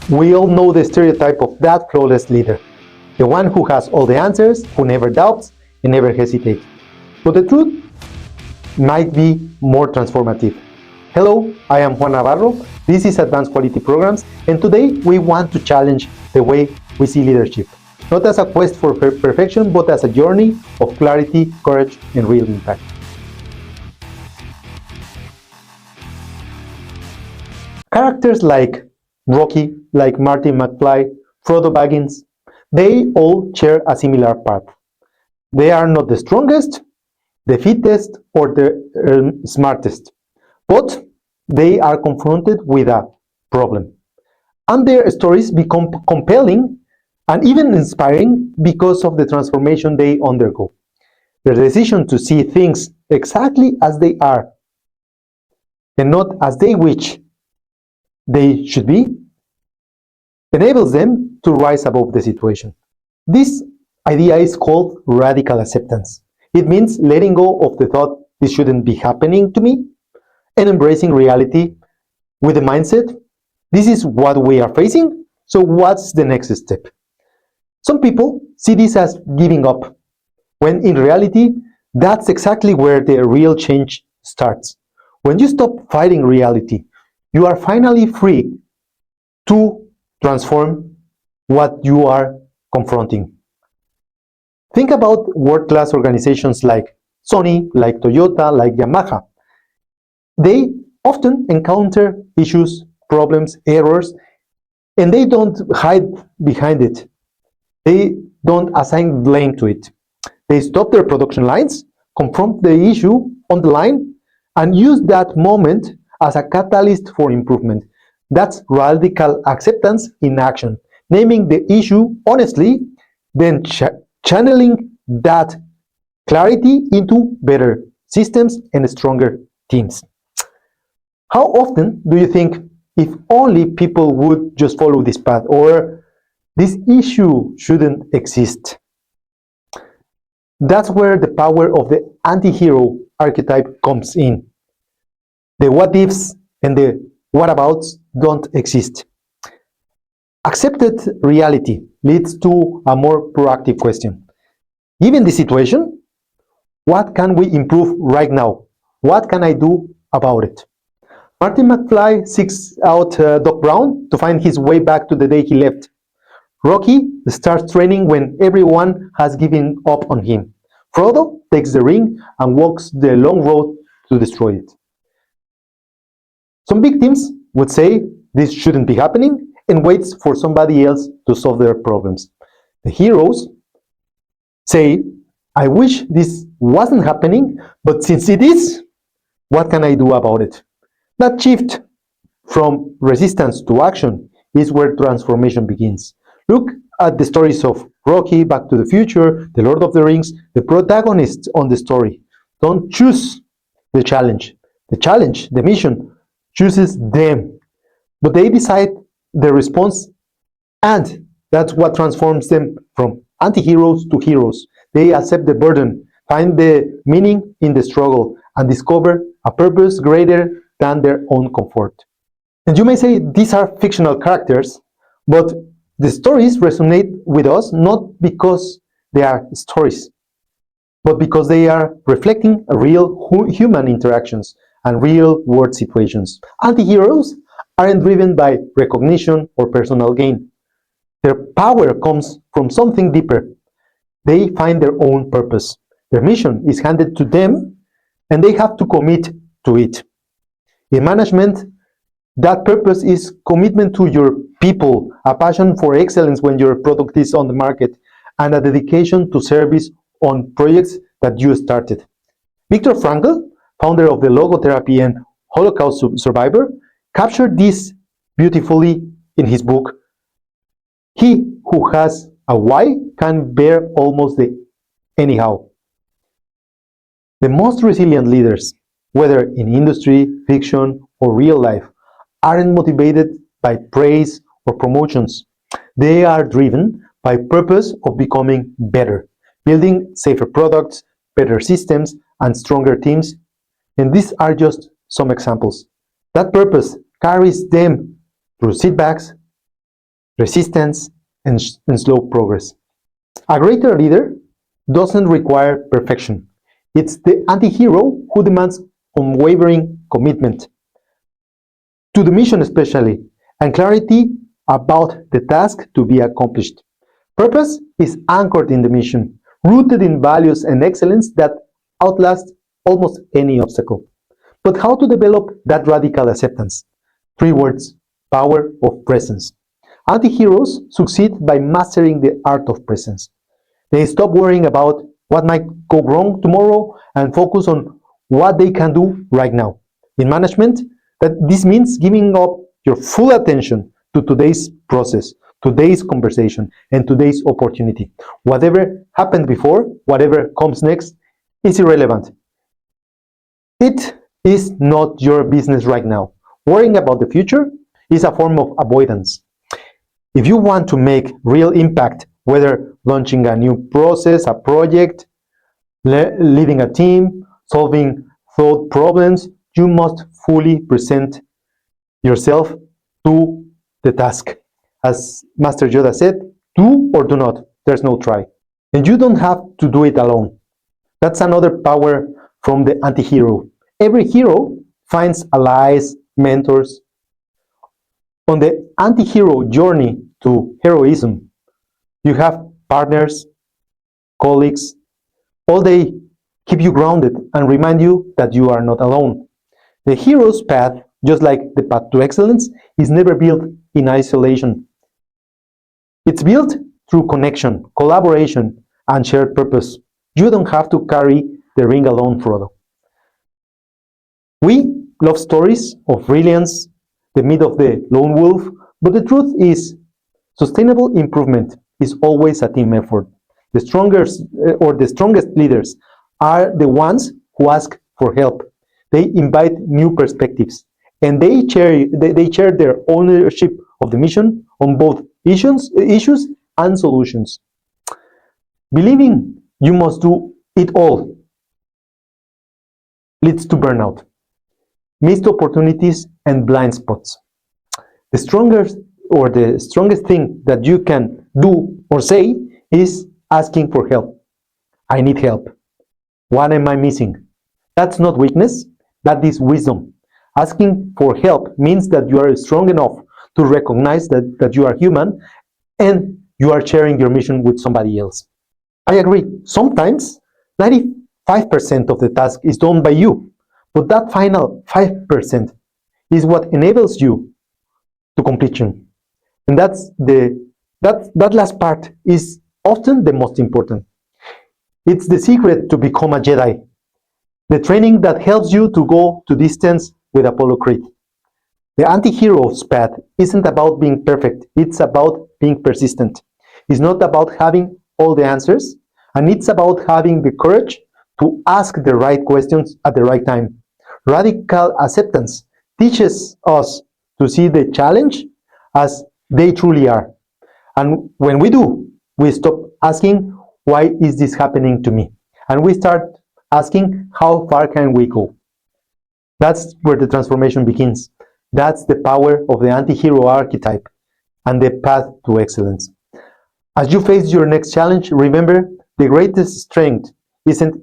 We all know the stereotype of that flawless leader, the one who has all the answers, who never doubts and never hesitates. But the truth might be more transformative. Hello, I am Juan Navarro, this is Advanced Quality Programs, and today we want to challenge the way we see leadership. Not as a quest for perfection, but as a journey of clarity, courage, and real impact. Characters like Rocky, like Marty McFly, Frodo Baggins, they all share a similar path. They are not the strongest, the fittest, or the smartest, but they are confronted with a problem. And their stories become compelling and even inspiring because of the transformation they undergo. Their decision to see things exactly as they are and not as they wish they should be enables them to rise above the situation. This idea is called radical acceptance. It means letting go of the thought this shouldn't be happening to me and embracing reality with the mindset this is what we are facing, so what's the next step? Some people see this as giving up, when in reality, that's exactly where the real change starts. When you stop fighting reality, you are finally free to transform what you are confronting. Think about world-class organizations like Sony, like Toyota, like Yamaha. They often encounter issues, problems, errors, and they don't hide behind it. They don't assign blame to it. They stop their production lines, confront the issue on the line, and use that moment as a catalyst for improvement. That's radical acceptance in action. Naming the issue honestly, then channeling that clarity into better systems and stronger teams. How often do you think if only people would just follow this path, or this issue shouldn't exist? That's where the power of the anti-hero archetype comes in. The what ifs and the what abouts don't exist. Accepted reality leads to a more proactive question. Given the situation, what can we improve right now? What can I do about it? Marty McFly seeks out Doc Brown to find his way back to the day he left. Rocky starts training when everyone has given up on him. Frodo takes the ring and walks the long road to destroy it. Some victims would say this shouldn't be happening and waits for somebody else to solve their problems. The heroes say, I wish this wasn't happening, but since it is, what can I do about it? That shift from resistance to action is where transformation begins. Look at the stories of Rocky, Back to the Future, The Lord of the Rings. The protagonists on the story don't choose the challenge. The mission, chooses them. But they decide the response, and that's what transforms them from anti-heroes to heroes. They accept the burden, find the meaning in the struggle, and discover a purpose greater than their own comfort. And you may say these are fictional characters, but the stories resonate with us not because they are stories, but because they are reflecting real human interactions and real-world situations. Anti-heroes aren't driven by recognition or personal gain. Their power comes from something deeper. They find their own purpose. Their mission is handed to them, and they have to commit to it. In management, that purpose is commitment to your people, a passion for excellence when your product is on the market, and a dedication to service on projects that you started. Viktor Frankl, founder of the logotherapy and Holocaust survivor, captured this beautifully in his book, He Who Has a Why Can Bear Almost Anyhow. The most resilient leaders, whether in industry, fiction, or real life, aren't motivated by praise or promotions. They are driven by purpose of becoming better, building safer products, better systems, and stronger teams. And these are just some examples. That purpose carries them through setbacks, resistance, and slow progress. A greater leader doesn't require perfection. It's the anti-hero who demands unwavering commitment to the mission especially, and clarity about the task to be accomplished. Purpose is anchored in the mission, rooted in values and excellence that outlast almost any obstacle. But how to develop that radical acceptance? Three words: power of presence. Anti-heroes succeed by mastering the art of presence. They stop worrying about what might go wrong tomorrow and focus on what they can do right now. In management, this means giving up your full attention to today's process, today's conversation, and today's opportunity. Whatever happened before, whatever comes next, is irrelevant. It is not your business right now. Worrying about the future is a form of avoidance. If you want to make real impact, whether launching a new process, a project, leading a team, solving thought problems, you must fully present yourself to the task. As Master Yoda said, do or do not. There's no try. And you don't have to do it alone. That's another power from the anti-hero. Every hero finds allies, mentors. On the anti-hero journey to heroism, you have partners, colleagues. All they keep you grounded and remind you that you are not alone. The hero's path, just like the path to excellence, is never built in isolation. It's built through connection, collaboration, and shared purpose. You don't have to carry the ring alone, Frodo. We love stories of brilliance, the myth of the lone wolf, but the truth is, sustainable improvement is always a team effort. The strongest leaders are the ones who ask for help. They invite new perspectives, and they share their ownership of the mission on both issues and solutions. Believing you must do it all leads to burnout, missed opportunities, and blind spots. The strongest thing that you can do or say is asking for help. I need help. What am I missing? That's not weakness, that is wisdom. Asking for help means that you are strong enough to recognize that you are human and you are sharing your mission with somebody else. I agree, sometimes 95% of the task is done by you, but that final 5% is what enables you to completion. And that last part is often the most important. It's the secret to become a Jedi. The training that helps you to go to distance with Apollo Creed. The anti-hero's path isn't about being perfect, it's about being persistent. It's not about having all the answers, and it's about having the courage to ask the right questions at the right time. Radical acceptance teaches us to see the challenge as they truly are. And when we do, we stop asking, why is this happening to me? And we start asking, how far can we go? That's where the transformation begins. That's the power of the anti-hero archetype and the path to excellence. As you face your next challenge, remember, the greatest strength isn't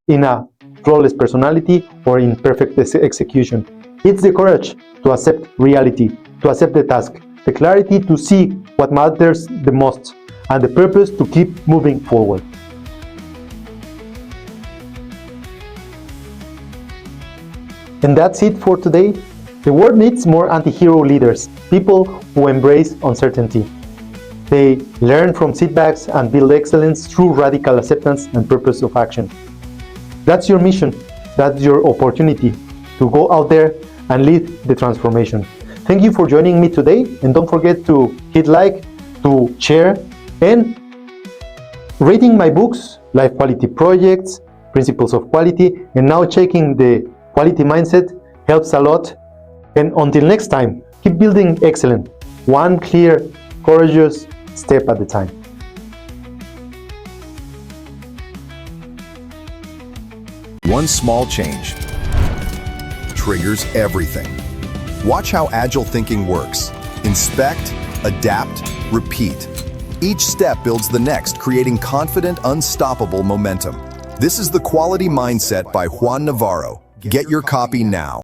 in a flawless personality or in perfect execution. It's the courage to accept reality, to accept the task, the clarity to see what matters the most, and the purpose to keep moving forward. And that's it for today. The world needs more anti-hero leaders, people who embrace uncertainty. They learn from setbacks and build excellence through radical acceptance and purpose of action. That's your mission. That's your opportunity to go out there and lead the transformation. Thank you for joining me today, and don't forget to hit like, to share, and reading my books, Life Quality Projects, Principles of Quality, and now checking the quality mindset helps a lot. And until next time, keep building excellence, one clear, courageous step at a time. One small change triggers everything. Watch how agile thinking works. Inspect, adapt, repeat. Each step builds the next, creating confident, unstoppable momentum. This is the Quality Mindset by Juan Navarro. Get your copy now.